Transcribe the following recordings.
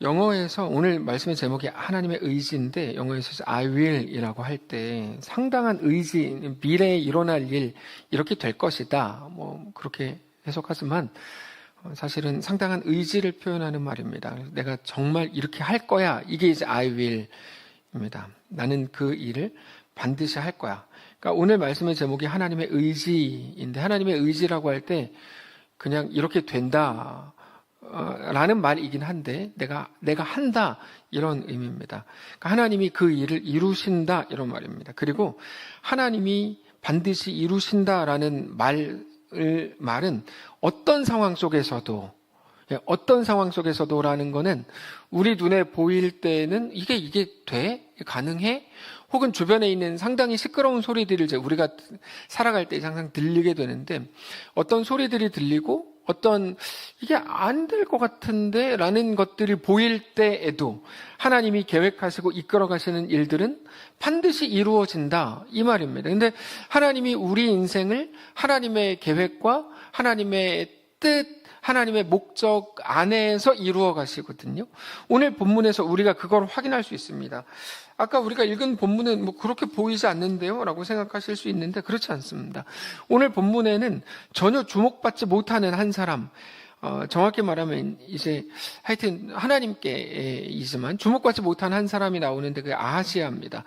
영어에서 오늘 말씀의 제목이 하나님의 의지인데 영어에서 I will이라고 할 때 상당한 의지, 미래에 일어날 일 이렇게 될 것이다. 그렇게 해석하지만 사실은 상당한 의지를 표현하는 말입니다. 내가 정말 이렇게 할 거야. 이게 이제 I will입니다. 나는 그 일을 반드시 할 거야. 그러니까 오늘 말씀의 제목이 하나님의 의지인데 하나님의 의지라고 할 때 그냥 이렇게 된다. 라는 말이긴 한데 내가 한다 이런 의미입니다. 그러니까 하나님이 그 일을 이루신다 이런 말입니다. 그리고 하나님이 반드시 이루신다라는 말은 어떤 상황 속에서도라는 거는 우리 눈에 보일 때는 이게 돼? 가능해? 혹은 주변에 있는 상당히 시끄러운 소리들을 이제 우리가 살아갈 때 항상 들리게 되는데 어떤 소리들이 들리고 어떤 이게 안 될 것 같은데 라는 것들이 보일 때에도 하나님이 계획하시고 이끌어 가시는 일들은 반드시 이루어진다 이 말입니다. 근데 하나님이 우리 인생을 하나님의 계획과 하나님의 뜻 하나님의 목적 안에서 이루어 가시거든요. 오늘 본문에서 우리가 그걸 확인할 수 있습니다. 아까 우리가 읽은 본문은 그렇게 보이지 않는데요? 라고 생각하실 수 있는데 그렇지 않습니다. 오늘 본문에는 전혀 주목받지 못하는 한 사람, 정확히 말하면 이제 하여튼 하나님께이지만 주목받지 못한 한 사람이 나오는데 그게 아하시아입니다.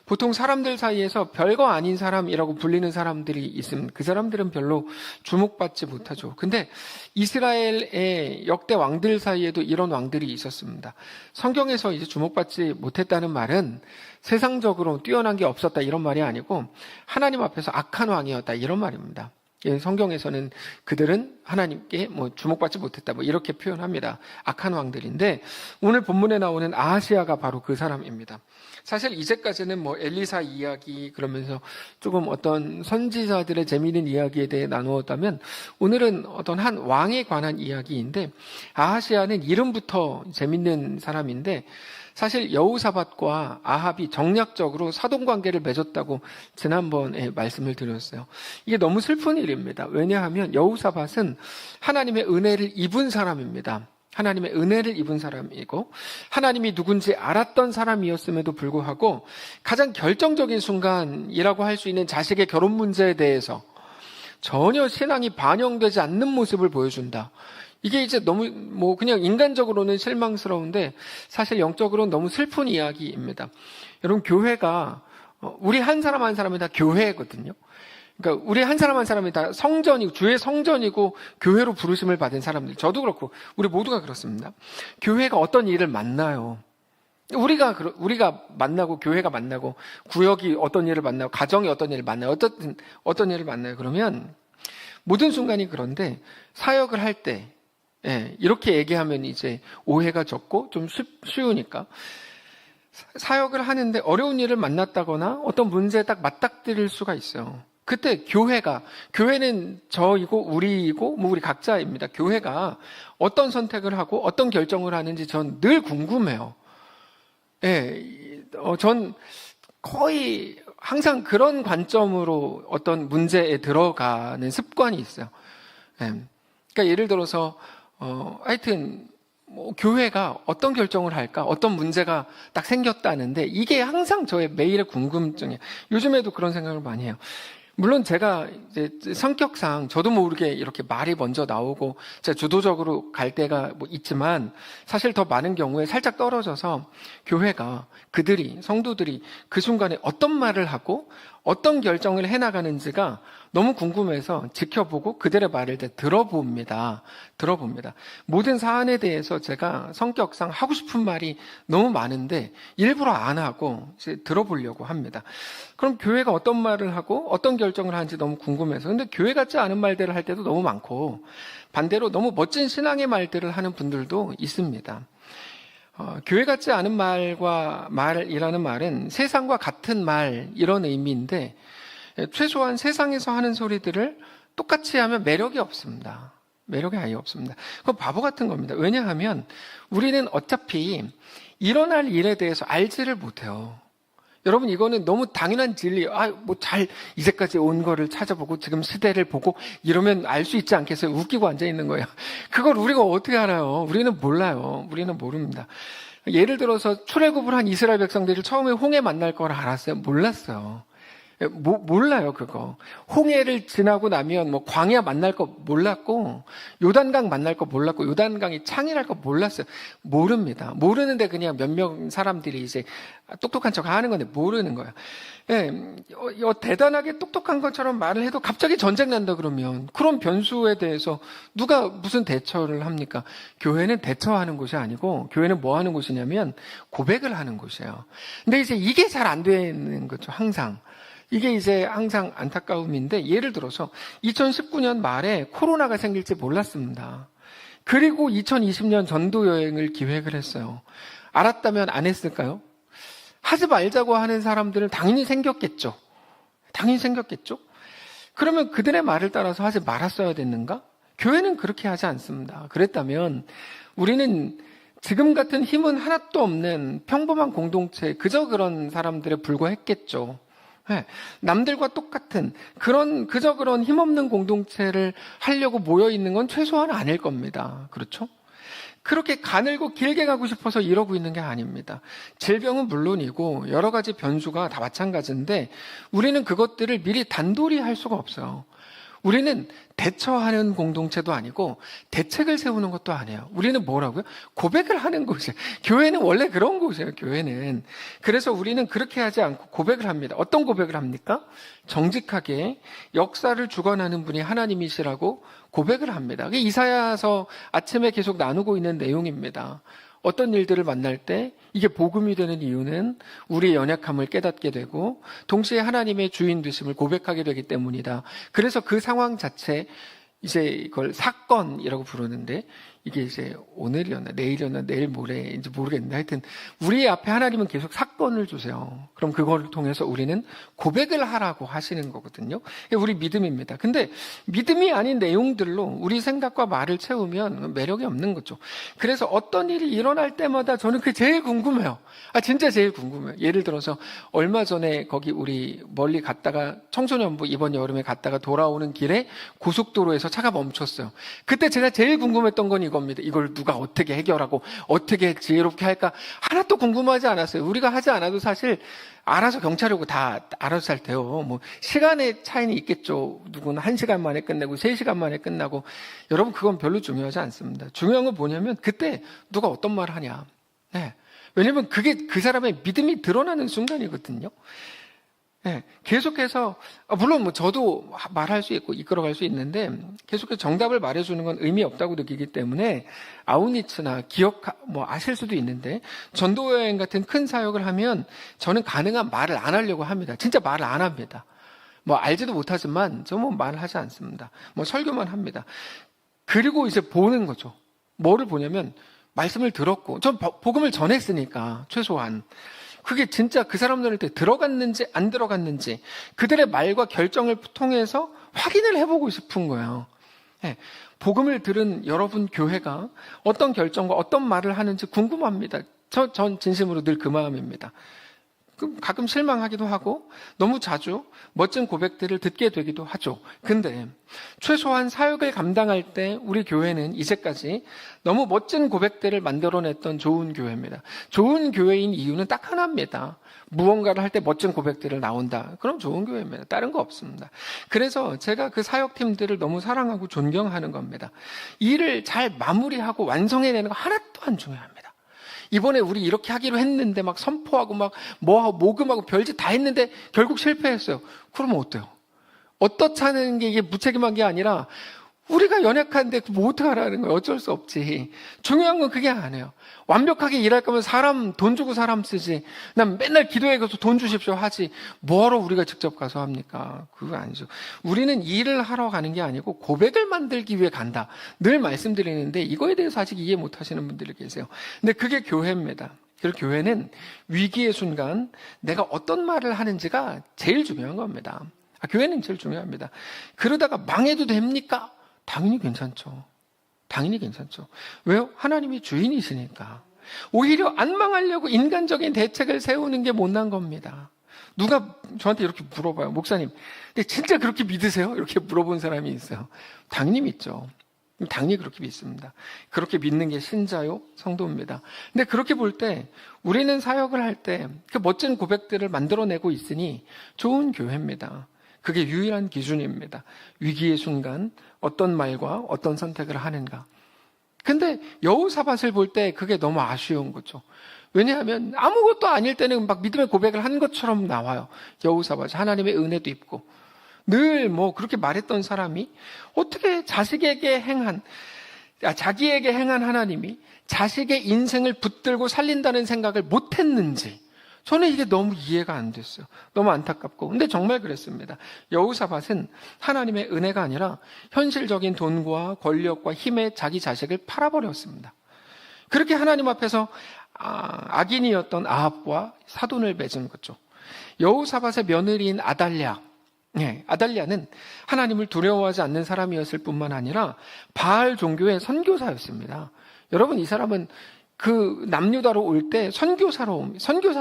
보통 사람들 사이에서 별거 아닌 사람이라고 불리는 사람들이 있으면 그 사람들은 별로 주목받지 못하죠. 근데 이스라엘의 역대 왕들 사이에도 이런 왕들이 있었습니다. 성경에서 이제 주목받지 못했다는 말은 세상적으로 뛰어난 게 없었다 이런 말이 아니고 하나님 앞에서 악한 왕이었다 이런 말입니다. 성경에서는 그들은 하나님께 주목받지 못했다 이렇게 표현합니다. 악한 왕들인데 오늘 본문에 나오는 아하시아가 바로 그 사람입니다. 사실 이제까지는 엘리사 이야기 그러면서 조금 어떤 선지자들의 재미있는 이야기에 대해 나누었다면 오늘은 어떤 한 왕에 관한 이야기인데 아하시아는 이름부터 재밌는 사람인데 사실 여호사밧과 아합이 정략적으로 사돈관계를 맺었다고 지난번에 말씀을 드렸어요. 이게 너무 슬픈 일입니다. 왜냐하면 여호사밧은 하나님의 은혜를 입은 사람입니다. 하나님의 은혜를 입은 사람이고 하나님이 누군지 알았던 사람이었음에도 불구하고 가장 결정적인 순간이라고 할 수 있는 자식의 결혼 문제에 대해서 전혀 신앙이 반영되지 않는 모습을 보여준다. 이게 이제 너무 그냥 인간적으로는 실망스러운데 사실 영적으로는 너무 슬픈 이야기입니다. 여러분 교회가 우리 한 사람 한 사람이 다 교회거든요. 그러니까 우리 한 사람 한 사람이 다 성전이고 주의 성전이고 교회로 부르심을 받은 사람들. 저도 그렇고 우리 모두가 그렇습니다. 교회가 어떤 일을 만나요. 우리가 만나고 교회가 만나고 구역이 어떤 일을 만나고 가정이 어떤 일을 만나요. 어떤 일을 만나요. 그러면 모든 순간이 그런데 사역을 할 때 이렇게 얘기하면 이제 오해가 적고 좀 쉬우니까 사역을 하는데 어려운 일을 만났다거나 어떤 문제에 딱 맞닥뜨릴 수가 있어요. 그때 교회는 저이고 우리이고 우리 각자입니다. 교회가 어떤 선택을 하고 어떤 결정을 하는지 전 늘 궁금해요. 전 거의 항상 그런 관점으로 어떤 문제에 들어가는 습관이 있어요. 그러니까 예를 들어서 하여튼 교회가 어떤 결정을 할까? 어떤 문제가 딱 생겼다는데 이게 항상 저의 매일의 궁금증이에요. 요즘에도 그런 생각을 많이 해요. 물론 제가 이제 성격상 저도 모르게 이렇게 말이 먼저 나오고 제가 주도적으로 갈 때가 있지만 사실 더 많은 경우에 살짝 떨어져서 교회가 성도들이 그 순간에 어떤 말을 하고 어떤 결정을 해나가는지가 너무 궁금해서 지켜보고 그들의 말을 들어봅니다. 모든 사안에 대해서 제가 성격상 하고 싶은 말이 너무 많은데 일부러 안 하고 이제 들어보려고 합니다. 그럼 교회가 어떤 말을 하고 어떤 결정을 하는지 너무 궁금해서 근데 교회 같지 않은 말들을 할 때도 너무 많고 반대로 너무 멋진 신앙의 말들을 하는 분들도 있습니다. 교회 같지 않은 말이라는 말은 세상과 같은 말 이런 의미인데 최소한 세상에서 하는 소리들을 똑같이 하면 매력이 없습니다. 매력이 아예 없습니다. 그건 바보 같은 겁니다. 왜냐하면 우리는 어차피 일어날 일에 대해서 알지를 못해요. 여러분, 이거는 너무 당연한 진리. 뭐 이제까지 온 거를 찾아보고 지금 시대를 보고 이러면 알 수 있지 않겠어요? 웃기고 앉아 있는 거예요. 그걸 우리가 어떻게 알아요? 우리는 몰라요. 우리는 모릅니다. 예를 들어서 출애굽을 한 이스라엘 백성들이 처음에 홍해 만날 걸 알았어요? 몰랐어요. 몰라요, 그거. 홍해를 지나고 나면 뭐 광야 만날 거 몰랐고, 요단강 만날 거 몰랐고, 요단강이 창이랄 거 몰랐어요. 모릅니다. 모르는데 그냥 몇 명 사람들이 이제 똑똑한 척 하는 건데 모르는 거예요. 대단하게 똑똑한 것처럼 말을 해도 갑자기 전쟁 난다 그러면, 그런 변수에 대해서 누가 무슨 대처를 합니까? 교회는 대처하는 곳이 아니고, 교회는 뭐 하는 곳이냐면 고백을 하는 곳이에요. 근데 이제 이게 잘 안 되는 거죠, 항상. 이게 이제 항상 안타까움인데, 예를 들어서 2019년 말에 코로나가 생길지 몰랐습니다. 그리고 2020년 전도 여행을 기획을 했어요. 알았다면 안 했을까요? 하지 말자고 하는 사람들은 당연히 생겼겠죠. 당연히 생겼겠죠. 그러면 그들의 말을 따라서 하지 말았어야 됐는가? 교회는 그렇게 하지 않습니다. 그랬다면 우리는 지금 같은 힘은 하나도 없는 평범한 공동체, 그저 그런 사람들에 불과했겠죠. 남들과 똑같은 그저 그런 힘없는 공동체를 하려고 모여 있는 건 최소한 아닐 겁니다. 그렇죠? 그렇게 가늘고 길게 가고 싶어서 이러고 있는 게 아닙니다. 질병은 물론이고 여러 가지 변수가 다 마찬가지인데, 우리는 그것들을 미리 단돌이 할 수가 없어요. 우리는 대처하는 공동체도 아니고 대책을 세우는 것도 아니에요. 우리는 뭐라고요? 고백을 하는 곳이에요. 교회는 원래 그런 곳이에요. 교회는. 그래서 우리는 그렇게 하지 않고 고백을 합니다. 어떤 고백을 합니까? 정직하게 역사를 주관하는 분이 하나님이시라고 고백을 합니다. 그게 이사야서 아침에 계속 나누고 있는 내용입니다. 어떤 일들을 만날 때 이게 복음이 되는 이유는 우리의 연약함을 깨닫게 되고 동시에 하나님의 주인 되심을 고백하게 되기 때문이다. 그래서 그 상황 자체, 이제 이걸 사건이라고 부르는데, 이게 이제 오늘이었나 내일이었나 내일 모레인지 모르겠는데, 하여튼 우리 앞에 하나님은 계속 사건을 주세요. 그럼 그걸 통해서 우리는 고백을 하라고 하시는 거거든요. 이게 우리 믿음입니다. 근데 믿음이 아닌 내용들로 우리 생각과 말을 채우면 매력이 없는 거죠. 그래서 어떤 일이 일어날 때마다 저는 그게 제일 궁금해요. 진짜 제일 궁금해요. 예를 들어서 얼마 전에 거기 우리 멀리 갔다가 청소년부 이번 여름에 갔다가 돌아오는 길에 고속도로에서 차가 멈췄어요. 그때 제가 제일 궁금했던 건 이겁니다. 이걸 누가 어떻게 해결하고 어떻게 지혜롭게 할까? 하나도 궁금하지 않았어요. 우리가 하지 않아도 사실 알아서 경찰이 오고 다 알아서 잘 돼요. 뭐 시간의 차이는 있겠죠. 누구는 1시간 만에 끝내고 3시간 만에 끝나고. 여러분, 그건 별로 중요하지 않습니다. 중요한 건 뭐냐면 그때 누가 어떤 말을 하냐. 왜냐면 그게 그 사람의 믿음이 드러나는 순간이거든요. 계속해서, 물론 뭐 저도 말할 수 있고 이끌어갈 수 있는데, 계속해서 정답을 말해주는 건 의미 없다고 느끼기 때문에 아우니츠나 아실 수도 있는데, 전도여행 같은 큰 사역을 하면 저는 가능한 말을 안 하려고 합니다. 진짜 말을 안 합니다. 알지도 못하지만 저 말을 하지 않습니다. 설교만 합니다. 그리고 이제 보는 거죠. 뭐를 보냐면 말씀을 들었고, 전 복음을 전했으니까 최소한 그게 진짜 그 사람들한테 들어갔는지 안 들어갔는지 그들의 말과 결정을 통해서 확인을 해보고 싶은 거예요. 복음을 들은 여러분 교회가 어떤 결정과 어떤 말을 하는지 궁금합니다. 전 진심으로 늘 그 마음입니다. 가끔 실망하기도 하고 너무 자주 멋진 고백들을 듣게 되기도 하죠. 근데 최소한 사역을 감당할 때 우리 교회는 이제까지 너무 멋진 고백들을 만들어냈던 좋은 교회입니다. 좋은 교회인 이유는 딱 하나입니다. 무언가를 할 때 멋진 고백들을 나온다. 그럼 좋은 교회입니다. 다른 거 없습니다. 그래서 제가 그 사역팀들을 너무 사랑하고 존경하는 겁니다. 일을 잘 마무리하고 완성해내는 거 하나도 안 중요합니다. 이번에 우리 이렇게 하기로 했는데 막 선포하고 막 모금하고 별짓 다 했는데 결국 실패했어요. 그러면 어때요? 어떻다는 게 이게 무책임한 게 아니라 우리가 연약한데 뭐 어떡하라는 거예요. 어쩔 수 없지. 중요한 건 그게 아니에요. 완벽하게 일할 거면 돈 주고 사람 쓰지. 난 맨날 기도회 가서 돈 주십시오 하지. 뭐하러 우리가 직접 가서 합니까? 그거 아니죠. 우리는 일을 하러 가는 게 아니고 고백을 만들기 위해 간다. 늘 말씀드리는데 이거에 대해서 아직 이해 못 하시는 분들이 계세요. 근데 그게 교회입니다. 그리고 교회는 위기의 순간 내가 어떤 말을 하는지가 제일 중요한 겁니다. 교회는 제일 중요합니다. 그러다가 망해도 됩니까? 당연히 괜찮죠. 당연히 괜찮죠. 왜요? 하나님이 주인이시니까. 오히려 안 망하려고 인간적인 대책을 세우는 게 못난 겁니다. 누가 저한테 이렇게 물어봐요. 목사님, 근데 진짜 그렇게 믿으세요? 이렇게 물어본 사람이 있어요. 당연히 믿죠. 당연히 그렇게 믿습니다. 그렇게 믿는 게 신자요, 성도입니다. 근데 그렇게 볼 때 우리는 사역을 할 때 그 멋진 고백들을 만들어내고 있으니 좋은 교회입니다. 그게 유일한 기준입니다. 위기의 순간 어떤 말과 어떤 선택을 하는가. 근데 여호사밧을 볼 때 그게 너무 아쉬운 거죠. 왜냐하면 아무것도 아닐 때는 막 믿음의 고백을 한 것처럼 나와요. 여호사밧이 하나님의 은혜도 있고 늘 뭐 그렇게 말했던 사람이 어떻게 자기에게 행한 하나님이 자식의 인생을 붙들고 살린다는 생각을 못했는지 저는 이게 너무 이해가 안 됐어요. 너무 안타깝고. 근데 정말 그랬습니다. 여호사밧은 하나님의 은혜가 아니라 현실적인 돈과 권력과 힘에 자기 자식을 팔아버렸습니다. 그렇게 하나님 앞에서 악인이었던 아합과 사돈을 맺은 거죠. 여호사밧의 며느리인 아달랴는 하나님을 두려워하지 않는 사람이었을 뿐만 아니라 바알 종교의 선교사였습니다. 여러분, 이 사람은 그 남유다로 올 때 선교사로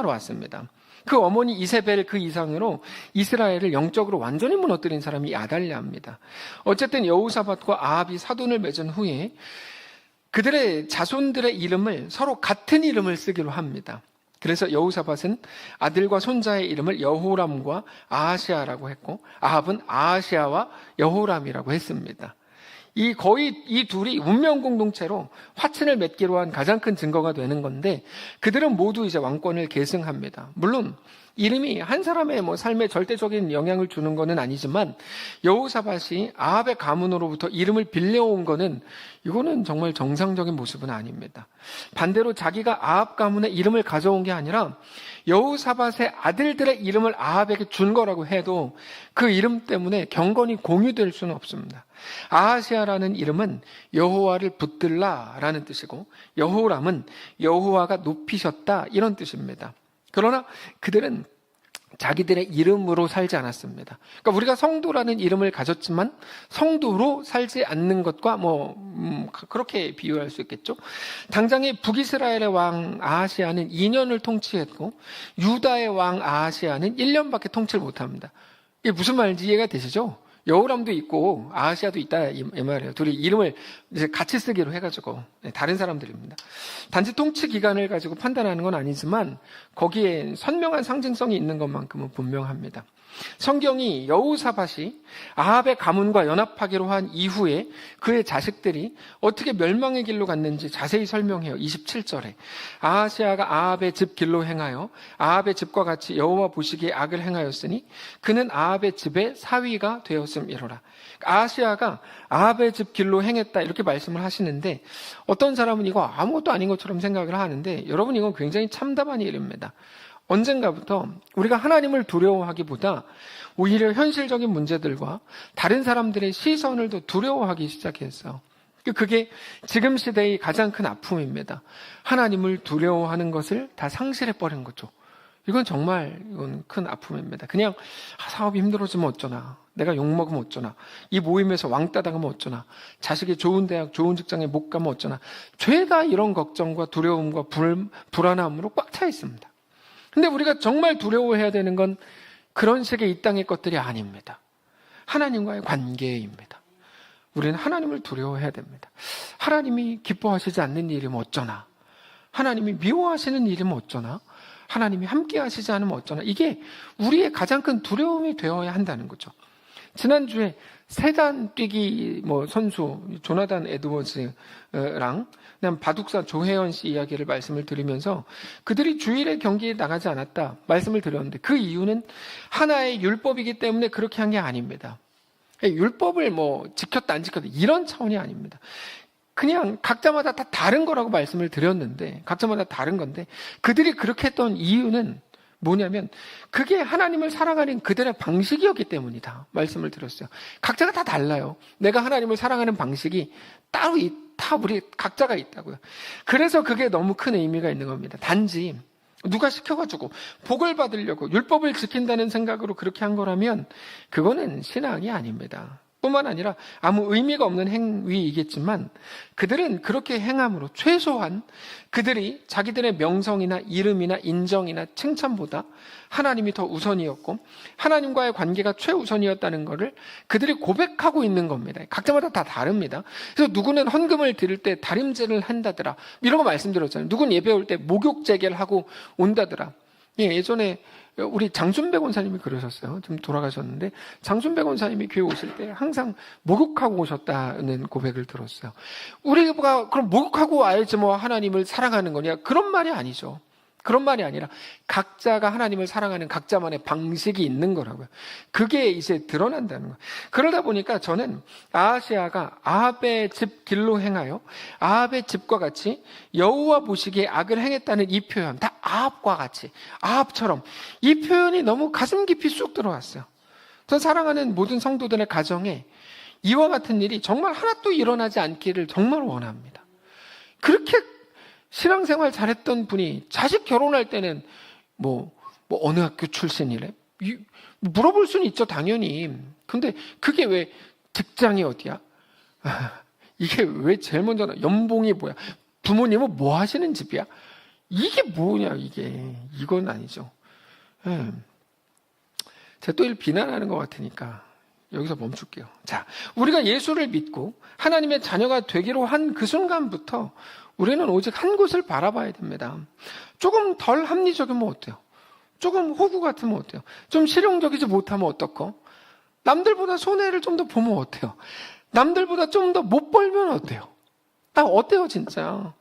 왔습니다. 그 어머니 이세벨 그 이상으로 이스라엘을 영적으로 완전히 무너뜨린 사람이 아달랴입니다. 어쨌든 여호사밧과 아합이 사돈을 맺은 후에 그들의 자손들의 이름을 서로 같은 이름을 쓰기로 합니다. 그래서 여호사밧은 아들과 손자의 이름을 여호람과 아하시아라고 했고 아합은 아하시아와 여호람이라고 했습니다. 이 둘이 운명 공동체로 화친을 맺기로 한 가장 큰 증거가 되는 건데 그들은 모두 이제 왕권을 계승합니다. 물론 이름이 한 사람의 삶에 절대적인 영향을 주는 것은 아니지만 여호사밧이 아합의 가문으로부터 이름을 빌려온 거는 이거는 정말 정상적인 모습은 아닙니다. 반대로 자기가 아합 가문의 이름을 가져온 게 아니라 여호사밧의 아들들의 이름을 아합에게 준 거라고 해도 그 이름 때문에 경건이 공유될 수는 없습니다. 아하시아라는 이름은 여호와를 붙들라라는 뜻이고 여호람은 여호와가 높이셨다 이런 뜻입니다. 그러나 그들은 자기들의 이름으로 살지 않았습니다. 그러니까 우리가 성도라는 이름을 가졌지만 성도로 살지 않는 것과 그렇게 비유할 수 있겠죠. 당장의 북이스라엘의 왕 아하시아는 2년을 통치했고 유다의 왕 아하시아는 1년밖에 통치를 못합니다. 이게 무슨 말인지 이해가 되시죠? 여호람도 있고 아하시아도 있다 이 말이에요. 둘이 이름을 이제 같이 쓰기로 해가지고 다른 사람들입니다. 단지 통치 기간을 가지고 판단하는 건 아니지만 거기에 선명한 상징성이 있는 것만큼은 분명합니다. 성경이 여호사밧이 아합의 가문과 연합하기로 한 이후에 그의 자식들이 어떻게 멸망의 길로 갔는지 자세히 설명해요. 27절에 아하시아가 아합의 집 길로 행하여 아합의 집과 같이 여호와 보시기에 악을 행하였으니 그는 아합의 집의 사위가 되었음이로라. 아하시아가 아합의 집 길로 행했다 이렇게 말씀을 하시는데 어떤 사람은 이거 아무것도 아닌 것처럼 생각을 하는데 여러분 이건 굉장히 참담한 일입니다. 언젠가부터 우리가 하나님을 두려워하기보다 오히려 현실적인 문제들과 다른 사람들의 시선을 더 두려워하기 시작했어요. 그게 지금 시대의 가장 큰 아픔입니다. 하나님을 두려워하는 것을 다 상실해버린 거죠. 이건 큰 아픔입니다. 그냥 사업이 힘들어지면 어쩌나, 내가 욕먹으면 어쩌나, 이 모임에서 왕따 당하면 어쩌나, 자식이 좋은 대학, 좋은 직장에 못 가면 어쩌나, 죄다 이런 걱정과 두려움과 불안함으로 꽉 차 있습니다. 근데 우리가 정말 두려워해야 되는 건 그런 식의 이 땅의 것들이 아닙니다. 하나님과의 관계입니다. 우리는 하나님을 두려워해야 됩니다. 하나님이 기뻐하시지 않는 일이면 어쩌나, 하나님이 미워하시는 일이면 어쩌나, 하나님이 함께 하시지 않으면 어쩌나, 이게 우리의 가장 큰 두려움이 되어야 한다는 거죠. 지난주에 세단 뛰기 선수 조나단 에드워즈랑 그다음 바둑사 조혜연 씨 이야기를 말씀을 드리면서 그들이 주일에 경기에 나가지 않았다 말씀을 드렸는데 그 이유는 하나의 율법이기 때문에 그렇게 한 게 아닙니다. 율법을 지켰다 안 지켰다 이런 차원이 아닙니다. 그냥 각자마다 다 다른 거라고 말씀을 드렸는데 각자마다 다른 건데 그들이 그렇게 했던 이유는 뭐냐면 그게 하나님을 사랑하는 그들의 방식이었기 때문이다 말씀을 드렸어요. 각자가 다 달라요. 내가 하나님을 사랑하는 방식이 따로 다 우리 각자가 있다고요. 그래서 그게 너무 큰 의미가 있는 겁니다. 단지 누가 시켜가지고 복을 받으려고 율법을 지킨다는 생각으로 그렇게 한 거라면 그거는 신앙이 아닙니다. 뿐만 아니라 아무 의미가 없는 행위이겠지만 그들은 그렇게 행함으로 최소한 그들이 자기들의 명성이나 이름이나 인정이나 칭찬보다 하나님이 더 우선이었고 하나님과의 관계가 최우선이었다는 것을 그들이 고백하고 있는 겁니다. 각자마다 다 다릅니다. 그래서 누구는 헌금을 드릴 때 다림질을 한다더라, 이런 거 말씀드렸잖아요. 누구는 예배 올 때 목욕제계를 하고 온다더라. 예전에 우리 장순배 권사님이 그러셨어요. 좀 돌아가셨는데 장순배 권사님이 교회 오실 때 항상 목욕하고 오셨다는 고백을 들었어요. 우리가 그럼 목욕하고 와야지 뭐 하나님을 사랑하는 거냐? 그런 말이 아니죠. 그런 말이 아니라 각자가 하나님을 사랑하는 각자만의 방식이 있는 거라고요. 그게 이제 드러난다는 거예요. 그러다 보니까 저는 아하시아가 아합의 집 길로 행하여 아합의 집과 같이 여호와 보시기에 악을 행했다는 이 표현, 다 아합과 같이, 아합처럼, 이 표현이 너무 가슴 깊이 쑥 들어왔어요. 전 사랑하는 모든 성도들의 가정에 이와 같은 일이 정말 하나도 일어나지 않기를 정말 원합니다. 그렇게 신앙생활 잘했던 분이 자식 결혼할 때는 뭐 어느 학교 출신이래? 물어볼 수는 있죠, 당연히. 근데 그게 왜 직장이 어디야? 이게 왜 제일 먼저 연봉이 뭐야? 부모님은 뭐 하시는 집이야? 이게 뭐냐, 이게. 이건 아니죠. 제가 또 비난하는 것 같으니까 여기서 멈출게요. 자, 우리가 예수를 믿고 하나님의 자녀가 되기로 한 그 순간부터 우리는 오직 한 곳을 바라봐야 됩니다. 조금 덜 합리적이면 어때요? 조금 호구 같으면 어때요? 좀 실용적이지 못하면 어떻고? 남들보다 손해를 좀 더 보면 어때요? 남들보다 좀 더 못 벌면 어때요? 어때요, 진짜?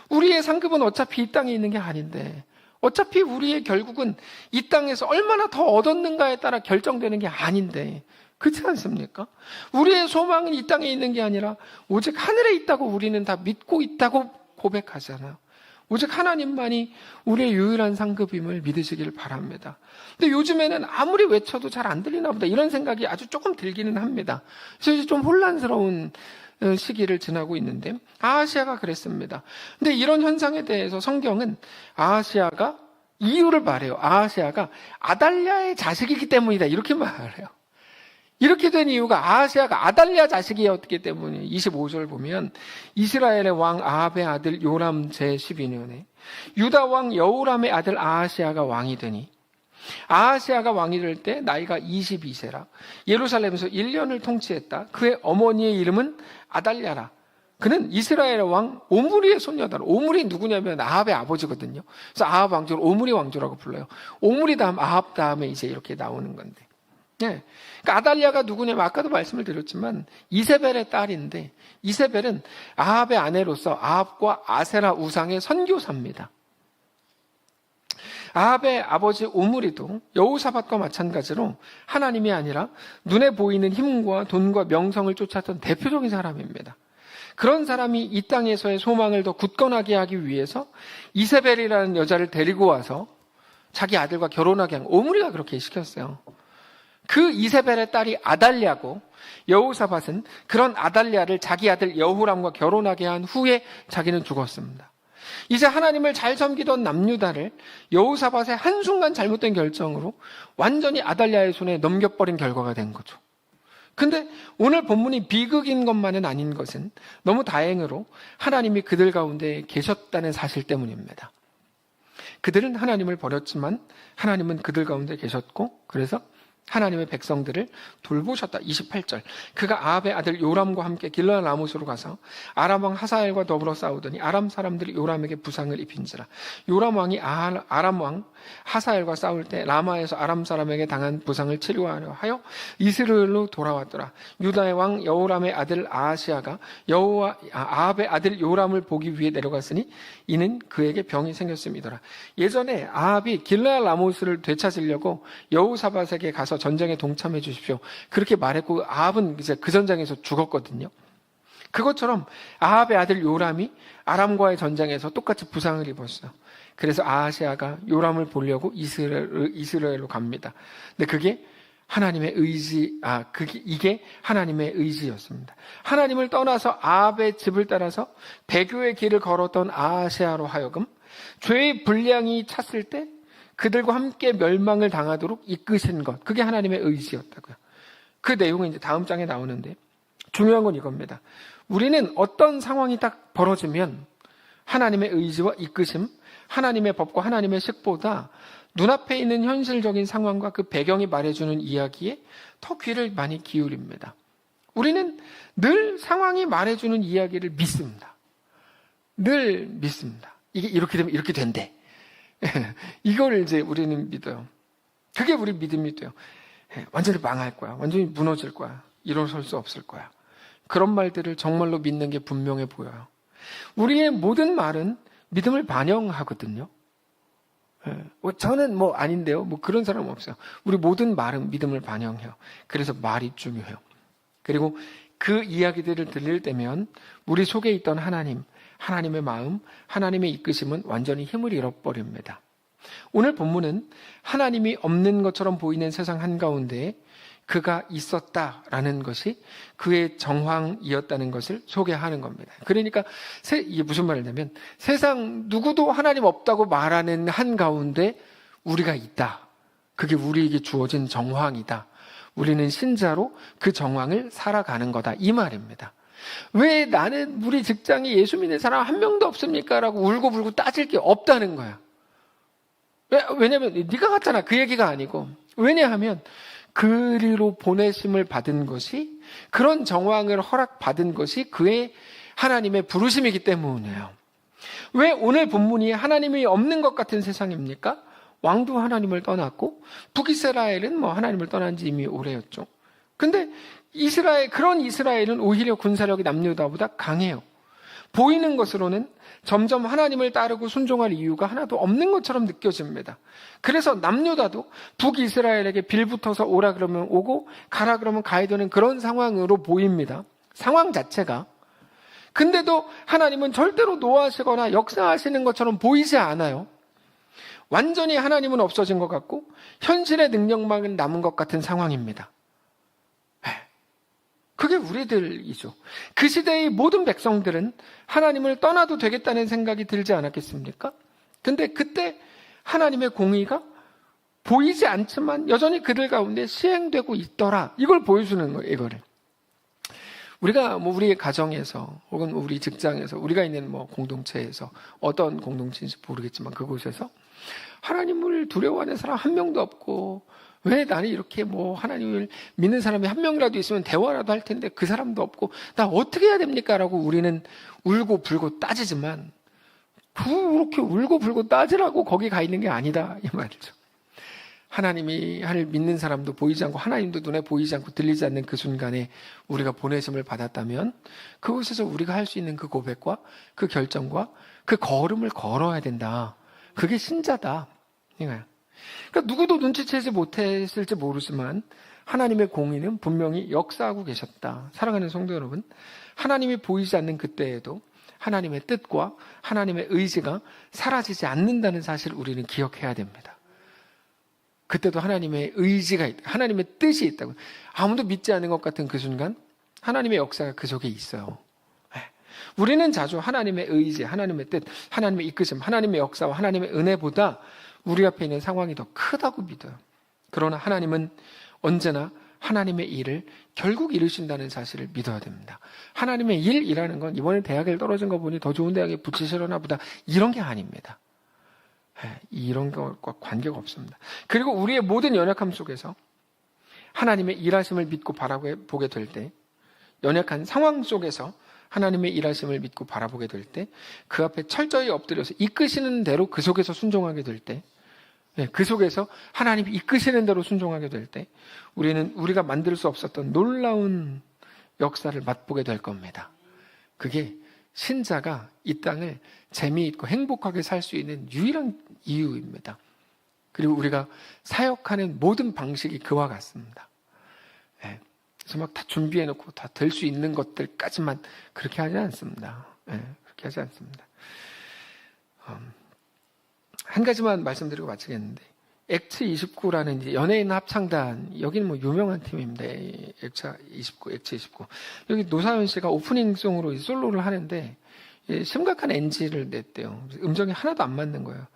우리의 상급은 어차피 이 땅에 있는 게 아닌데, 어차피 우리의 결국은 이 땅에서 얼마나 더 얻었는가에 따라 결정되는 게 아닌데, 그렇지 않습니까? 우리의 소망은 이 땅에 있는 게 아니라 오직 하늘에 있다고 우리는 다 믿고 있다고 고백하잖아요. 오직 하나님만이 우리의 유일한 상급임을 믿으시길 바랍니다. 근데 요즘에는 아무리 외쳐도 잘 안 들리나 보다, 이런 생각이 아주 조금 들기는 합니다. 그래서 좀 혼란스러운 시기를 지나고 있는데 아하시아가 그랬습니다. 근데 이런 현상에 대해서 성경은 아하시아가 이유를 말해요. 아하시아가 아달랴의 자식이기 때문이다, 이렇게 말해요. 이렇게 된 이유가 아하시아가 아달랴 자식이었기 때문에 25절 보면 이스라엘의 왕 아합의 아들 요람 제12년에 유다 왕 여호람의 아들 아하시아가 왕이 되니 아하시아가 왕이 될 때 나이가 22세라 예루살렘에서 1년을 통치했다. 그의 어머니의 이름은 아달랴라. 그는 이스라엘의 왕 오므리의 손녀다. 오므리 누구냐면 아합의 아버지거든요. 그래서 아합 왕조를 오므리 왕조라고 불러요. 오므리 다음 아합 다음에 이제 이렇게 나오는 건데. 네. 그러니까 아달랴가 누구냐면 아까도 말씀을 드렸지만 이세벨의 딸인데 이세벨은 아합의 아내로서 아합과 아세라 우상의 선교사입니다. 아합의 아버지 오므리도 여호사밧과 마찬가지로 하나님이 아니라 눈에 보이는 힘과 돈과 명성을 쫓았던 대표적인 사람입니다. 그런 사람이 이 땅에서의 소망을 더 굳건하게 하기 위해서 이세벨이라는 여자를 데리고 와서 자기 아들과 결혼하게 한 거예요. 오므리가 그렇게 시켰어요. 그 이세벨의 딸이 아달랴고 여호사밧은 그런 아달랴를 자기 아들 여호람과 결혼하게 한 후에 자기는 죽었습니다. 이제 하나님을 잘 섬기던 남유다를 여호사밧의 한순간 잘못된 결정으로 완전히 아달랴의 손에 넘겨버린 결과가 된 거죠. 근데 오늘 본문이 비극인 것만은 아닌 것은 너무 다행으로 하나님이 그들 가운데 계셨다는 사실 때문입니다. 그들은 하나님을 버렸지만 하나님은 그들 가운데 계셨고 그래서 하나님의 백성들을 돌보셨다. 28절. 그가 아합의 아들 요람과 함께 길르앗 라못으로 가서 아람 왕 하사엘과 더불어 싸우더니 아람 사람들이 요람에게 부상을 입힌지라. 요람 왕이 아람 왕 하사엘과 싸울 때 라마에서 아람 사람에게 당한 부상을 치료하려 하여 이스라엘로 돌아왔더라. 유다의 왕 여호람의 아들 아하시아가 아합의 아들 요람을 보기 위해 내려갔으니 이는 그에게 병이 생겼음이더라. 예전에 아합이 길르앗 라못을 되찾으려고 여호사밧에게 가서 전쟁에 동참해 주십시오. 그렇게 말했고 아합은 이제 그 전쟁에서 죽었거든요. 그것처럼 아합의 아들 요람이 아람과의 전쟁에서 똑같이 부상을 입었어요. 그래서 아하시아가 요람을 보려고 이스라엘로 갑니다. 근데 그게 하나님의 이게 하나님의 의지였습니다. 하나님을 떠나서 아합의 집을 따라서 배교의 길을 걸었던 아하시아로 하여금 죄의 분량이 찼을 때 그들과 함께 멸망을 당하도록 이끄신 것, 그게 하나님의 의지였다고요. 그 내용은 이제 다음 장에 나오는데 중요한 건 이겁니다. 우리는 어떤 상황이 딱 벌어지면 하나님의 의지와 이끄심, 하나님의 법과 하나님의 식보다 눈앞에 있는 현실적인 상황과 그 배경이 말해주는 이야기에 더 귀를 많이 기울입니다. 우리는 늘 상황이 말해주는 이야기를 믿습니다. 늘 믿습니다. 이게 이렇게 되면 이렇게 된대. 이걸 이제 우리는 믿어요. 그게 우리 믿음이 돼요. 완전히 망할 거야. 완전히 무너질 거야. 일어설 수 없을 거야. 그런 말들을 정말로 믿는 게 분명해 보여요. 우리의 모든 말은 믿음을 반영하거든요. 저는 뭐 아닌데요. 뭐 그런 사람 없어요. 우리 모든 말은 믿음을 반영해요. 그래서 말이 중요해요. 그리고 그 이야기들을 들릴 때면 우리 속에 있던 하나님, 하나님의 마음, 하나님의 이끄심은 완전히 힘을 잃어버립니다. 오늘 본문은 하나님이 없는 것처럼 보이는 세상 한가운데에 그가 있었다라는 것이 그의 정황이었다는 것을 소개하는 겁니다. 그러니까 이게 무슨 말이냐면 세상 누구도 하나님 없다고 말하는 한가운데 우리가 있다. 그게 우리에게 주어진 정황이다. 우리는 신자로 그 정황을 살아가는 거다. 이 말입니다. 왜 나는 우리 직장에 예수 믿는 사람 한 명도 없습니까? 라고 울고불고 따질 게 없다는 거야. 왜냐면 네가 갔잖아. 그 얘기가 아니고. 왜냐하면 그리로 보내심을 받은 것이, 그런 정황을 허락받은 것이 그의 하나님의 부르심이기 때문이에요. 왜 오늘 본문이 하나님이 없는 것 같은 세상입니까? 왕도 하나님을 떠났고 북이스라엘은 뭐 하나님을 떠난 지 이미 오래였죠. 근데 그런 이스라엘은 오히려 군사력이 남유다보다 강해요. 보이는 것으로는 점점 하나님을 따르고 순종할 이유가 하나도 없는 것처럼 느껴집니다. 그래서 남유다도 북이스라엘에게 빌붙어서 오라 그러면 오고 가라 그러면 가야 되는 그런 상황으로 보입니다. 상황 자체가. 근데도 하나님은 절대로 노하시거나 역사하시는 것처럼 보이지 않아요. 완전히 하나님은 없어진 것 같고 현실의 능력만 남은 것 같은 상황입니다. 그게 우리들이죠. 그 시대의 모든 백성들은 하나님을 떠나도 되겠다는 생각이 들지 않았겠습니까? 근데 그때 하나님의 공의가 보이지 않지만 여전히 그들 가운데 시행되고 있더라. 이걸 보여주는 거예요, 이거를. 우리가 뭐 우리의 가정에서 혹은 우리 직장에서 우리가 있는 뭐 공동체에서 어떤 공동체인지 모르겠지만 그곳에서 하나님을 두려워하는 사람 한 명도 없고 왜 나는 이렇게 뭐 하나님을 믿는 사람이 한 명이라도 있으면 대화라도 할 텐데 그 사람도 없고 나 어떻게 해야 됩니까? 라고 우리는 울고 불고 따지지만 그렇게 울고 불고 따지라고 거기 가 있는 게 아니다 이 말이죠. 하나님이 하늘 믿는 사람도 보이지 않고 하나님도 눈에 보이지 않고 들리지 않는 그 순간에 우리가 보내심을 받았다면 그곳에서 우리가 할 수 있는 그 고백과 그 결정과 그 걸음을 걸어야 된다. 그게 신자다. 그러니까 누구도 눈치채지 못했을지 모르지만 하나님의 공의는 분명히 역사하고 계셨다. 사랑하는 성도 여러분, 하나님이 보이지 않는 그때에도 하나님의 뜻과 하나님의 의지가 사라지지 않는다는 사실을 우리는 기억해야 됩니다. 그때도 하나님의 의지가 있다. 하나님의 뜻이 있다고. 아무도 믿지 않는 것 같은 그 순간 하나님의 역사가 그 속에 있어요. 우리는 자주 하나님의 의지, 하나님의 뜻, 하나님의 이끄심, 하나님의 역사와 하나님의 은혜보다 우리 앞에 있는 상황이 더 크다고 믿어요. 그러나 하나님은 언제나 하나님의 일을 결국 이루신다는 사실을 믿어야 됩니다. 하나님의 일이라는 건 이번에 대학을 떨어진 거 보니 더 좋은 대학에 붙이시려나 보다 이런 게 아닙니다. 이런 것과 관계가 없습니다. 그리고 우리의 모든 연약함 속에서 하나님의 일하심을 믿고 바라보게 될 때, 연약한 상황 속에서 하나님의 일하심을 믿고 바라보게 될 때, 그 앞에 철저히 엎드려서 이끄시는 대로 그 속에서 순종하게 될 때, 그 속에서 하나님이 이끄시는 대로 순종하게 될 때, 우리가 만들 수 없었던 놀라운 역사를 맛보게 될 겁니다. 그게 신자가 이 땅을 재미있고 행복하게 살 수 있는 유일한 이유입니다. 그리고 우리가 사역하는 모든 방식이 그와 같습니다. 그래서 막 다 준비해놓고 다 될 수 있는 것들까지만 그렇게 하지 않습니다. 그렇게 하지 않습니다. 한 가지만 말씀드리고 마치겠는데, 엑츠29라는 이제 연예인 합창단, 여기는 뭐 유명한 팀입니다. 엑츠29. 여기 노사연 씨가 오프닝송으로 솔로를 하는데 심각한 NG를 냈대요. 음정이 하나도 안 맞는 거예요.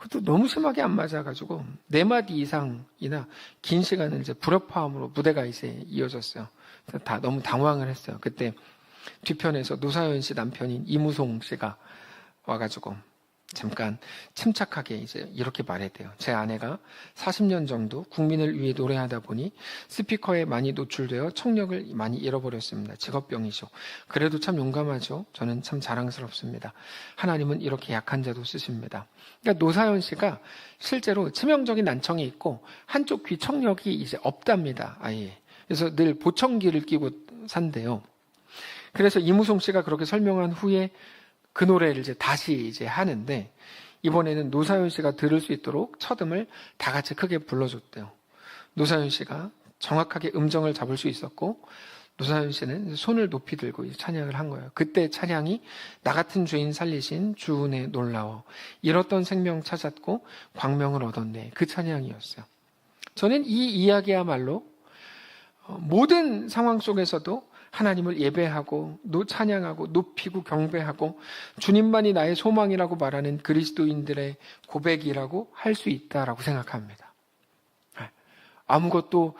그것도 너무 심하게 안 맞아가지고 4마디 이상이나 긴 시간을 이제 불협화음으로 무대가 이제 이어졌어요. 다 너무 당황을 했어요. 그때 뒤편에서 노사연 씨 남편인 이무송 씨가 와가지고 잠깐 침착하게 이제 이렇게 말했대요. 제 아내가 40년 정도 국민을 위해 노래하다 보니 스피커에 많이 노출되어 청력을 많이 잃어버렸습니다. 직업병이죠. 그래도 참 용감하죠. 저는 참 자랑스럽습니다. 하나님은 이렇게 약한 자도 쓰십니다. 그러니까 노사연 씨가 실제로 치명적인 난청이 있고 한쪽 귀 청력이 이제 없답니다. 아예. 그래서 늘 보청기를 끼고 산대요. 그래서 이무송 씨가 그렇게 설명한 후에 그 노래를 이제 다시 이제 하는데 이번에는 노사연 씨가 들을 수 있도록 첫음을 다 같이 크게 불러줬대요. 노사연 씨가 정확하게 음정을 잡을 수 있었고 노사연 씨는 손을 높이 들고 찬양을 한 거예요. 그때 찬양이 나 같은 죄인 살리신 주 은혜 놀라워 잃었던 생명 찾았고 광명을 얻었네. 그 찬양이었어요. 저는 이 이야기야말로 모든 상황 속에서도 하나님을 예배하고 찬양하고 높이고 경배하고 주님만이 나의 소망이라고 말하는 그리스도인들의 고백이라고 할 수 있다라고 생각합니다. 아무것도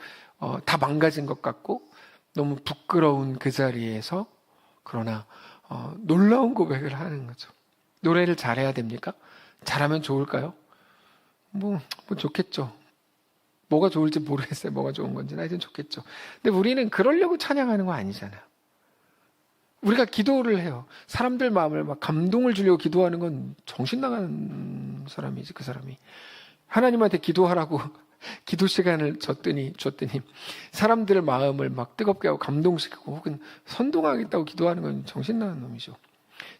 다 망가진 것 같고 너무 부끄러운 그 자리에서 그러나 놀라운 고백을 하는 거죠. 노래를 잘해야 됩니까? 잘하면 좋을까요? 뭐 좋겠죠. 뭐가 좋을지 모르겠어요. 뭐가 좋은 건지. 하여튼 좋겠죠. 근데 우리는 그러려고 찬양하는 거 아니잖아요. 우리가 기도를 해요. 사람들 마음을 막 감동을 주려고 기도하는 건 정신 나간 사람이지, 그 사람이. 하나님한테 기도하라고 기도 시간을 줬더니 사람들 마음을 막 뜨겁게 하고 감동시키고 혹은 선동하겠다고 기도하는 건 정신 나간 놈이죠.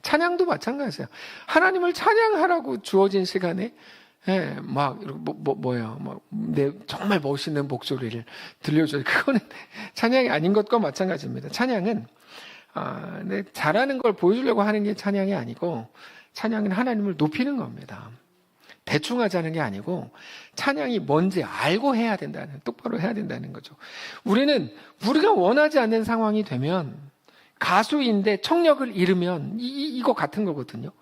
찬양도 마찬가지예요. 하나님을 찬양하라고 주어진 시간에 내 정말 멋있는 목소리를 들려줘요. 그거는 찬양이 아닌 것과 마찬가지입니다. 찬양은 내 잘하는 걸 보여주려고 하는 게 찬양이 아니고 찬양은 하나님을 높이는 겁니다. 대충 하자는 게 아니고 찬양이 뭔지 알고 해야 된다는, 똑바로 해야 된다는 거죠. 우리가 원하지 않는 상황이 되면 가수인데 청력을 잃으면 이거 같은 거거든요.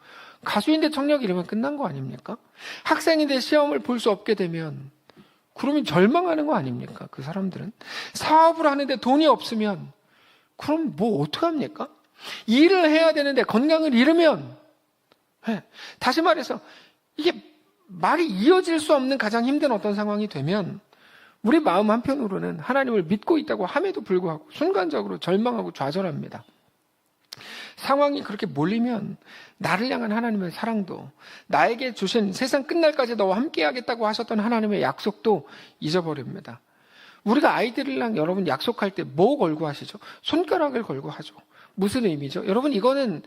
가수인데 청력이 잃으면 끝난 거 아닙니까? 학생인데 시험을 볼 수 없게 되면 그러면 절망하는 거 아닙니까? 그 사람들은 사업을 하는데 돈이 없으면 그럼 뭐 어떡합니까? 일을 해야 되는데 건강을 잃으면 다시 말해서 이게 말이 이어질 수 없는 가장 힘든 어떤 상황이 되면 우리 마음 한편으로는 하나님을 믿고 있다고 함에도 불구하고 순간적으로 절망하고 좌절합니다. 상황이 그렇게 몰리면 나를 향한 하나님의 사랑도 나에게 주신 세상 끝날까지 너와 함께 하겠다고 하셨던 하나님의 약속도 잊어버립니다. 우리가 아이들이랑 여러분 약속할 때 뭐 걸고 하시죠? 손가락을 걸고 하죠. 무슨 의미죠? 여러분 이거는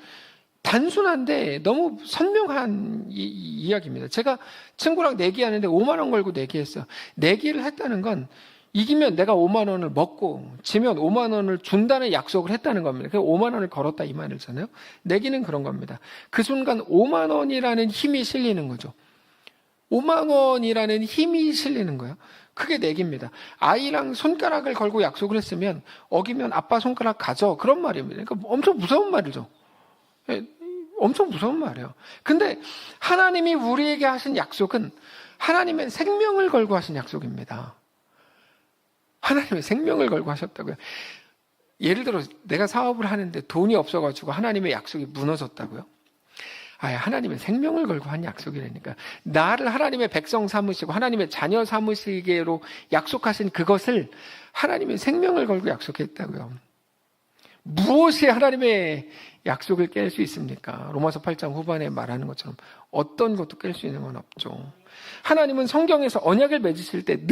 단순한데 너무 선명한 이야기입니다. 제가 친구랑 내기하는데 5만 원 걸고 내기했어요. 내기를 했다는 건 이기면 내가 5만 원을 먹고 지면 5만 원을 준다는 약속을 했다는 겁니다. 그래서 5만 원을 걸었다 이 말이잖아요. 내기는 그런 겁니다. 그 순간 5만 원이라는 힘이 실리는 거죠. 5만 원이라는 힘이 실리는 거예요. 그게 내기입니다. 아이랑 손가락을 걸고 약속을 했으면 어기면 아빠 손가락 가져. 그런 말입니다. 그러니까 엄청 무서운 말이죠. 엄청 무서운 말이에요. 근데 하나님이 우리에게 하신 약속은 하나님의 생명을 걸고 하신 약속입니다. 하나님의 생명을 걸고 하셨다고요. 예를 들어 내가 사업을 하는데 돈이 없어가지고 하나님의 약속이 무너졌다고요. 하나님의 생명을 걸고 한 약속이라니까. 나를 하나님의 백성 삼으시고 하나님의 자녀 삼으시기로 약속하신 그것을 하나님의 생명을 걸고 약속했다고요. 무엇이 하나님의 약속을 깰 수 있습니까? 로마서 8장 후반에 말하는 것처럼 어떤 것도 깰 수 있는 건 없죠. 하나님은 성경에서 언약을 맺으실 때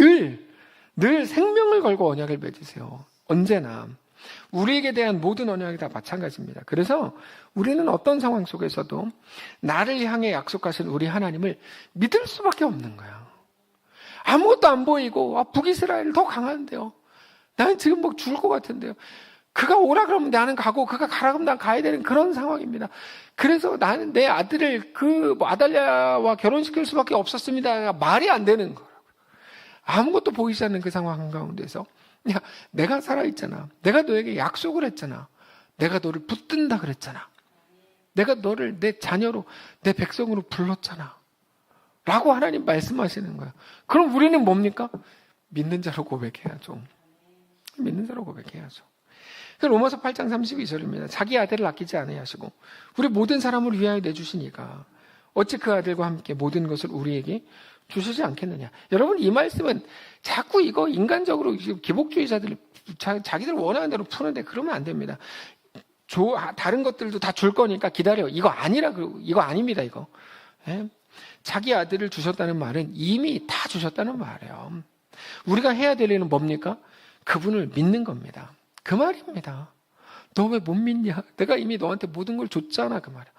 늘 생명을 걸고 언약을 맺으세요. 언제나. 우리에게 대한 모든 언약이 다 마찬가지입니다. 그래서 우리는 어떤 상황 속에서도 나를 향해 약속하신 우리 하나님을 믿을 수밖에 없는 거야. 아무것도 안 보이고 북이스라엘 더 강한데요. 나는 지금 막 죽을 것 같은데요. 그가 오라 그러면 나는 가고 그가 가라 그러면 난 가야 되는 그런 상황입니다. 그래서 나는 내 아들을 아달랴와 결혼시킬 수밖에 없었습니다. 말이 안 되는 거라고. 아무것도 보이지 않는 그 상황 가운데서 내가 살아있잖아. 내가 너에게 약속을 했잖아. 내가 너를 붙든다 그랬잖아. 내가 너를 내 자녀로 내 백성으로 불렀잖아. 라고 하나님 말씀하시는 거예요. 그럼 우리는 뭡니까? 믿는 자로 고백해야죠. 믿는 자로 고백해야죠. 로마서 8장 32절입니다. 자기 아들을 아끼지 아니하시고 우리 모든 사람을 위하여 내주시니까 어찌 그 아들과 함께 모든 것을 우리에게 주시지 않겠느냐. 여러분, 이 말씀은 자꾸 이거 인간적으로 기복주의자들 자기들 원하는 대로 푸는데 그러면 안 됩니다. 다른 것들도 다 줄 거니까 기다려. 이거 아닙니다. 이거. 예? 자기 아들을 주셨다는 말은 이미 다 주셨다는 말이에요. 우리가 해야 될 일은 뭡니까? 그분을 믿는 겁니다. 그 말입니다. 너 왜 못 믿냐? 내가 이미 너한테 모든 걸 줬잖아. 그 말이야.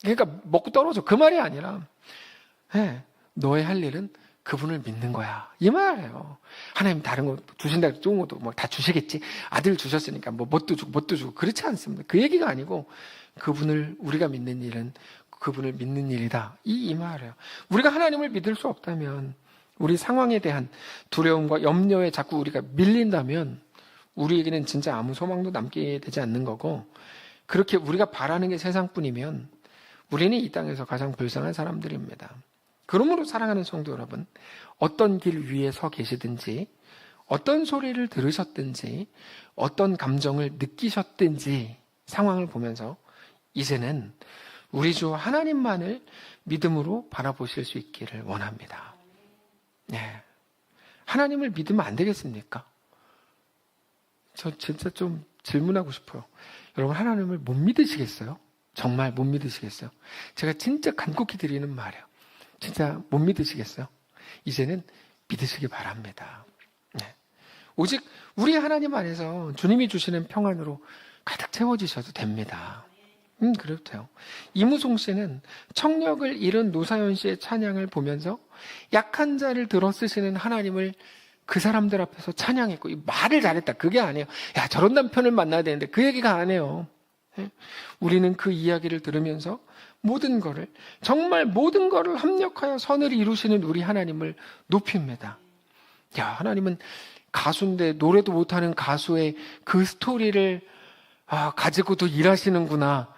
그러니까 먹고 떨어져. 그 말이 아니라 너의 할 일은 그분을 믿는 거야. 이 말이에요. 하나님 다른 거 주신다, 좋은 것도 뭐 다 주시겠지. 아들 주셨으니까 뭐 뭣도 주고 그렇지 않습니다. 그 얘기가 아니고 그분을 우리가 믿는 일은 그분을 믿는 일이다. 이 말이에요. 우리가 하나님을 믿을 수 없다면 우리 상황에 대한 두려움과 염려에 자꾸 우리가 밀린다면 우리에게는 진짜 아무 소망도 남게 되지 않는 거고, 그렇게 우리가 바라는 게 세상뿐이면 우리는 이 땅에서 가장 불쌍한 사람들입니다. 그러므로 사랑하는 성도 여러분, 어떤 길 위에 서 계시든지 어떤 소리를 들으셨든지 어떤 감정을 느끼셨든지 상황을 보면서 이제는 우리 주 하나님만을 믿음으로 바라보실 수 있기를 원합니다. 네. 하나님을 믿으면 안 되겠습니까? 저 진짜 좀 질문하고 싶어요. 여러분, 하나님을 못 믿으시겠어요? 정말 못 믿으시겠어요? 제가 진짜 간곡히 드리는 말이에요. 진짜 못 믿으시겠어요? 이제는 믿으시기 바랍니다. 네. 오직 우리 하나님 안에서 주님이 주시는 평안으로 가득 채워지셔도 됩니다. 그래도 돼요. 이무송 씨는 청력을 잃은 노사연 씨의 찬양을 보면서 약한 자를 들어 쓰시는 하나님을 그 사람들 앞에서 찬양했고, 말을 잘했다. 그게 아니에요. 야, 저런 남편을 만나야 되는데 그 얘기가 아니에요. 우리는 그 이야기를 들으면서 정말 모든 거를 합력하여 선을 이루시는 우리 하나님을 높입니다. 야, 하나님은 가수인데 노래도 못하는 가수의 그 스토리를 가지고도 일하시는구나.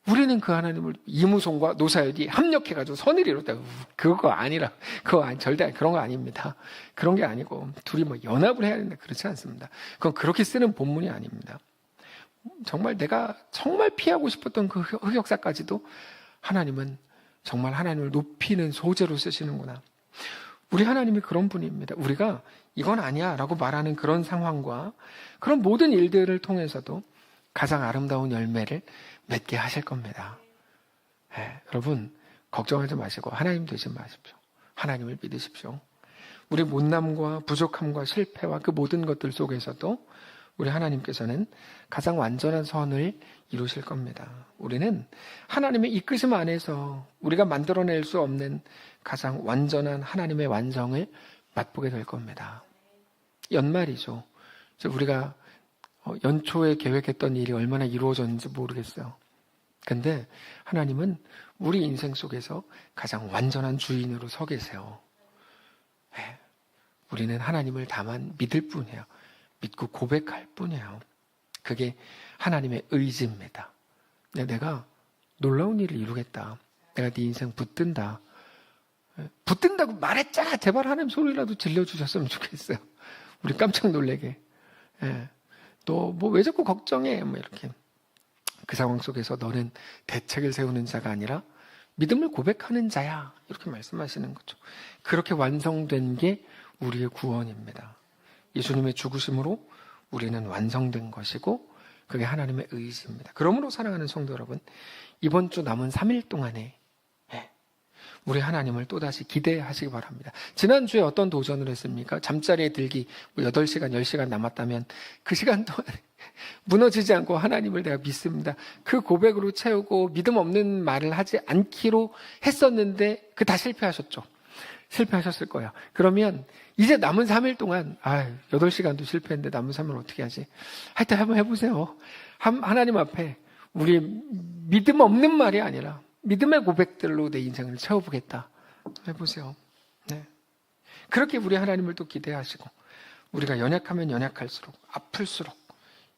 우리는 그 하나님을 이무송과 노사연이 합력해가지고 선을 이뤘다. 그거 아니라, 절대 그런 거 아닙니다. 그런 게 아니고, 둘이 연합을 해야 된다. 그렇지 않습니다. 그건 그렇게 쓰는 본문이 아닙니다. 정말 내가 정말 피하고 싶었던 그 흑역사까지도 하나님은 정말 하나님을 높이는 소재로 쓰시는구나. 우리 하나님이 그런 분입니다. 우리가 이건 아니야 라고 말하는 그런 상황과 그런 모든 일들을 통해서도 가장 아름다운 열매를 맺게 하실 겁니다. 여러분, 걱정하지 마시고 하나님 되지 마십시오. 하나님을 믿으십시오. 우리 못남과 부족함과 실패와 그 모든 것들 속에서도 우리 하나님께서는 가장 완전한 선을 이루실 겁니다. 우리는 하나님의 이끄심 안에서 우리가 만들어낼 수 없는 가장 완전한 하나님의 완성을 맛보게 될 겁니다. 연말이죠. 우리가 연초에 계획했던 일이 얼마나 이루어졌는지 모르겠어요. 근데 하나님은 우리 인생 속에서 가장 완전한 주인으로 서 계세요. 우리는 하나님을 다만 믿을 뿐이에요. 믿고 고백할 뿐이에요. 그게 하나님의 의지입니다. 내가 놀라운 일을 이루겠다. 내가 네 인생 붙든다. 붙든다고 말했잖아. 제발 하나님 소리라도 질러주셨으면 좋겠어요. 우리 깜짝 놀래게. 너 왜 자꾸 걱정해? 이렇게. 그 상황 속에서 너는 대책을 세우는 자가 아니라 믿음을 고백하는 자야. 이렇게 말씀하시는 거죠. 그렇게 완성된 게 우리의 구원입니다. 예수님의 죽으심으로 우리는 완성된 것이고 그게 하나님의 의지입니다. 그러므로 사랑하는 성도 여러분, 이번 주 남은 3일 동안에 우리 하나님을 또다시 기대하시기 바랍니다. 지난주에 어떤 도전을 했습니까? 잠자리에 들기 8시간, 10시간 남았다면 그 시간 동안 무너지지 않고 하나님을 내가 믿습니다. 그 고백으로 채우고 믿음 없는 말을 하지 않기로 했었는데 다 실패하셨죠. 실패하셨을 거예요. 그러면 이제 남은 3일 동안 8시간도 실패했는데 남은 3일 어떻게 하지? 하여튼 한번 해보세요. 하나님 앞에 우리 믿음 없는 말이 아니라 믿음의 고백들로 내 인생을 채워보겠다. 해보세요. 네. 그렇게 우리 하나님을 또 기대하시고 우리가 연약하면 연약할수록 아플수록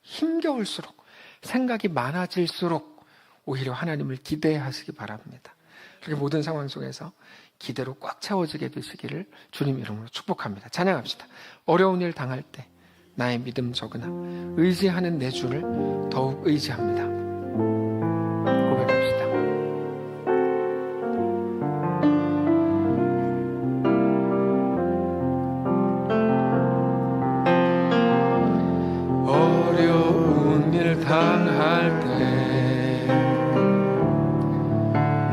힘겨울수록 생각이 많아질수록 오히려 하나님을 기대하시기 바랍니다. 그렇게 모든 상황 속에서 기대로 꽉 채워지게 되시기를 주님 이름으로 축복합니다. 찬양합시다. 어려운 일 당할 때 나의 믿음 적으나 의지하는 내 주를 더욱 의지합니다. 고백합시다. 어려운 일 당할 때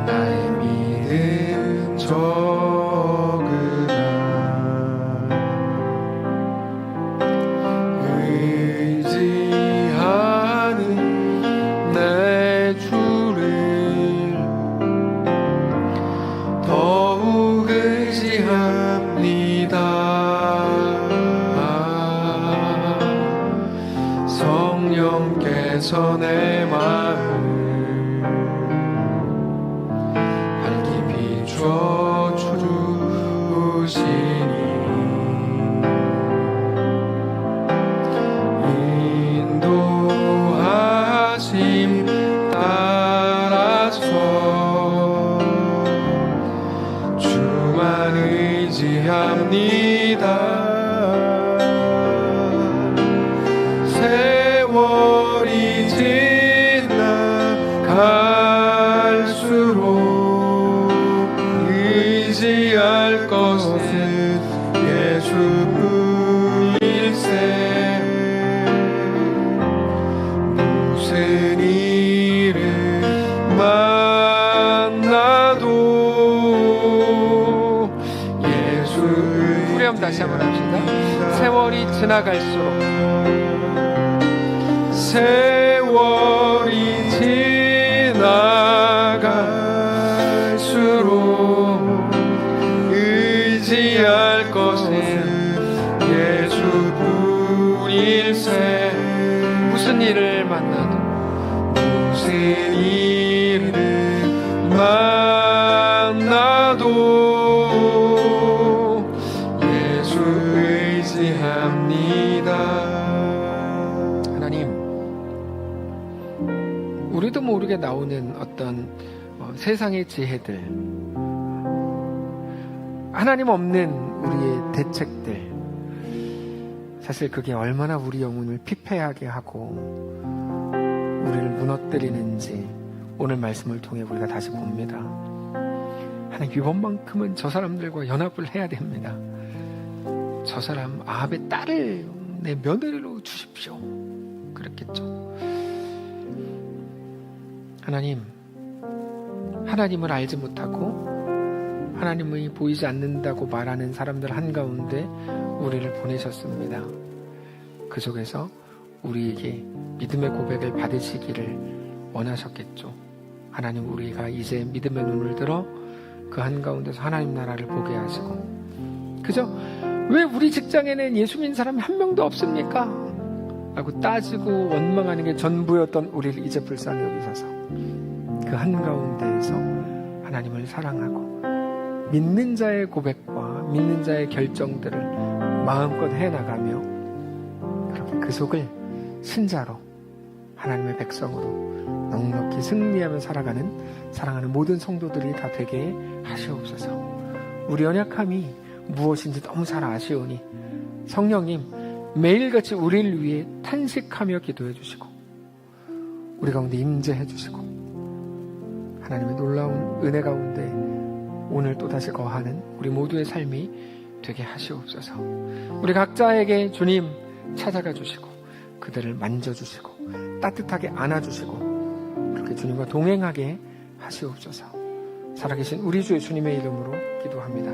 나의 믿음 적으나 의지하는 내 주를 더욱 의지합니다. 성령께서 내 마음을 밝히 비춰 주시니 인도하심 따라서 주만 의지합니다. 세월이 지나갈수록 의지할 것은 예수뿐일세. 무슨 일을 만나도 예수. 후렴 다시 한번 합시다. 세월이 지나갈수록 세월이 지나갈수록 의지할 것은 예수뿐일세. 무슨 일을 만나도 무슨 일을 만나도 예수 의지합니다. 우리도 모르게 나오는 어떤 세상의 지혜들, 하나님 없는 우리의 대책들, 사실 그게 얼마나 우리 영혼을 피폐하게 하고 우리를 무너뜨리는지 오늘 말씀을 통해 우리가 다시 봅니다. 하나님, 이번만큼은 저 사람들과 연합을 해야 됩니다. 저 사람 아합의 딸을 내 며느리로 주십시오. 그랬겠죠. 하나님을 알지 못하고 하나님이 보이지 않는다고 말하는 사람들 한가운데 우리를 보내셨습니다. 그 속에서 우리에게 믿음의 고백을 받으시기를 원하셨겠죠. 하나님, 우리가 이제 믿음의 눈을 들어 그 한가운데서 하나님 나라를 보게 하시고, 그저 왜 우리 직장에는 예수 믿는 사람이 한 명도 없습니까? 라고 따지고 원망하는 게 전부였던 우리를 이제 불쌍히 여기셔서 그 한가운데에서 하나님을 사랑하고 믿는 자의 고백과 믿는 자의 결정들을 마음껏 해나가며 그렇게 그 속을 신자로 하나님의 백성으로 넉넉히 승리하며 살아가는 사랑하는 모든 성도들이 다 되게 하시옵소서. 우리 연약함이 무엇인지 너무 잘 아시오니 성령님 매일같이 우리를 위해 탄식하며 기도해 주시고 우리 가운데 임재해 주시고 하나님의 놀라운 은혜 가운데 오늘 또다시 거하는 우리 모두의 삶이 되게 하시옵소서. 우리 각자에게 주님 찾아가 주시고 그들을 만져주시고 따뜻하게 안아주시고 그렇게 주님과 동행하게 하시옵소서. 살아계신 우리 주 예수님의 이름으로 기도합니다.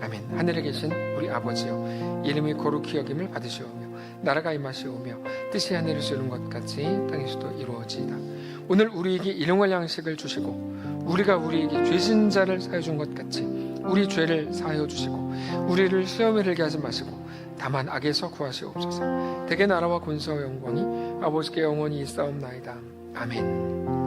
아멘. 하늘에 계신 우리 아버지여, 이름이 거룩히 여김을 받으시오며 나라가 임하시오며 뜻이 하늘에서 이룬 것 같이 땅에서도 이루어지이다. 오늘 우리에게 일용할 양식을 주시고 우리가 우리에게 죄진 자를 사하여 준 것 같이 우리 죄를 사하여 주시고 우리를 시험에 들게 하지 마시고 다만 악에서 구하시옵소서. 대개 나라와 권세와 영광이 아버지께 영원히 있사옵나이다. 아멘.